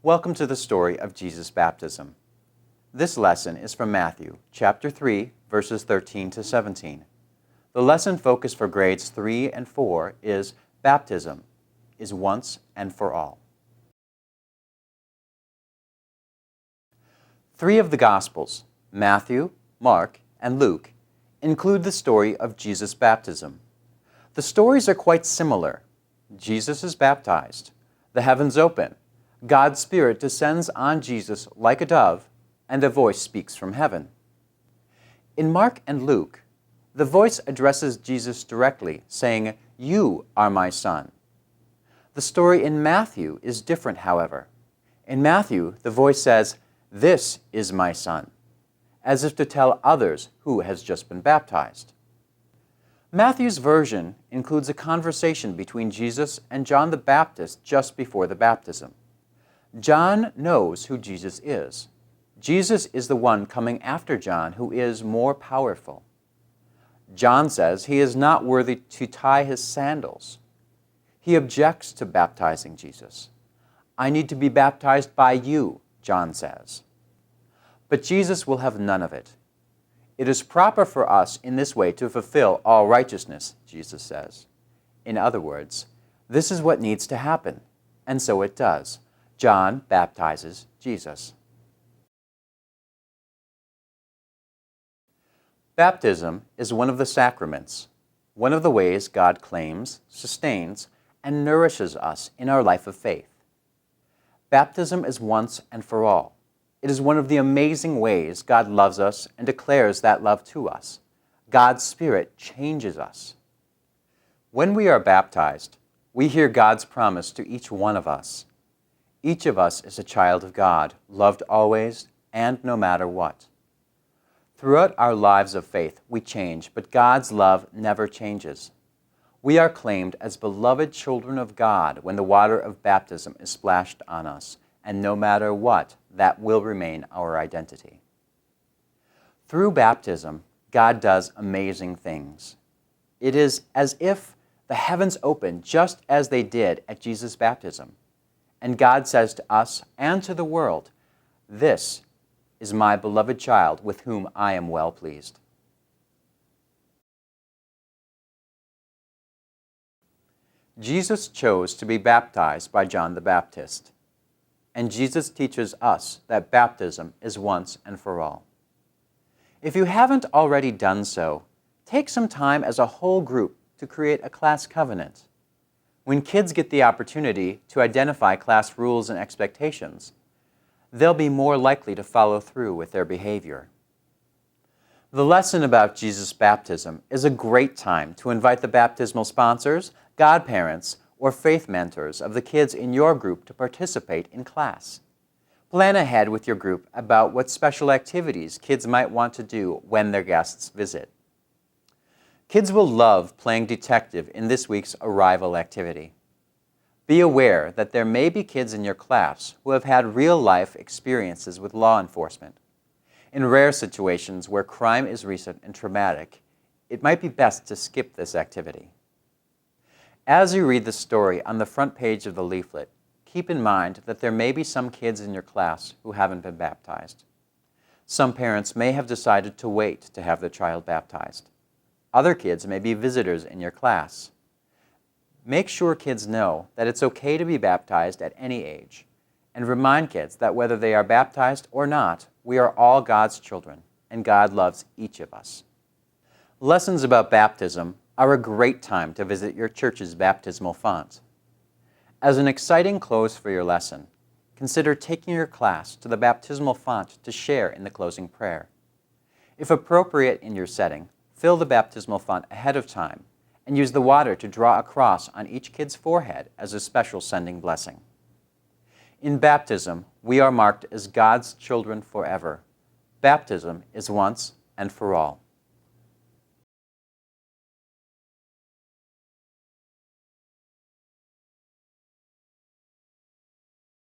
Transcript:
Welcome to the story of Jesus' baptism. This lesson is from Matthew, chapter 3, verses 13 to 17. The lesson focus for grades 3 and 4 is Baptism is once and for all. 3 of the Gospels, Matthew, Mark, and Luke, include the story of Jesus' baptism. The stories are quite similar. Jesus is baptized, the heavens open, God's Spirit descends on Jesus like a dove, and a voice speaks from heaven. In Mark and Luke, the voice addresses Jesus directly, saying, "You are my son." The story in Matthew is different, however. In Matthew, the voice says, "This is my son," as if to tell others who has just been baptized. Matthew's version includes a conversation between Jesus and John the Baptist just before the baptism. John knows who Jesus is. Jesus is the one coming after John who is more powerful. John says he is not worthy to tie his sandals. He objects to baptizing Jesus. "I need to be baptized by you," John says. But Jesus will have none of it. "It is proper for us in this way to fulfill all righteousness," Jesus says. In other words, this is what needs to happen, and so it does. John baptizes Jesus. Baptism is one of the sacraments, one of the ways God claims, sustains, and nourishes us in our life of faith. Baptism is once and for all. It is one of the amazing ways God loves us and declares that love to us. God's Spirit changes us. When we are baptized, we hear God's promise to each one of us. Each of us is a child of God, loved always and no matter what. Throughout our lives of faith, we change, but God's love never changes. We are claimed as beloved children of God when the water of baptism is splashed on us, and no matter what, that will remain our identity. Through baptism, God does amazing things. It is as if the heavens open just as they did at Jesus' baptism. And God says to us and to the world, "This is my beloved child with whom I am well pleased." Jesus chose to be baptized by John the Baptist. And Jesus teaches us that baptism is once and for all. If you haven't already done so, take some time as a whole group to create a class covenant. When kids get the opportunity to identify class rules and expectations, they'll be more likely to follow through with their behavior. The lesson about Jesus' baptism is a great time to invite the baptismal sponsors, godparents, or faith mentors of the kids in your group to participate in class. Plan ahead with your group about what special activities kids might want to do when their guests visit. Kids will love playing detective in this week's arrival activity. Be aware that there may be kids in your class who have had real-life experiences with law enforcement. In rare situations where crime is recent and traumatic, it might be best to skip this activity. As you read the story on the front page of the leaflet, keep in mind that there may be some kids in your class who haven't been baptized. Some parents may have decided to wait to have their child baptized. Other kids may be visitors in your class. Make sure kids know that it's okay to be baptized at any age, and remind kids that whether they are baptized or not, we are all God's children, and God loves each of us. Lessons about baptism are a great time to visit your church's baptismal font. As an exciting close for your lesson, consider taking your class to the baptismal font to share in the closing prayer. If appropriate in your setting, fill the baptismal font ahead of time and use the water to draw a cross on each kid's forehead as a special sending blessing. In baptism, we are marked as God's children forever. Baptism is once and for all.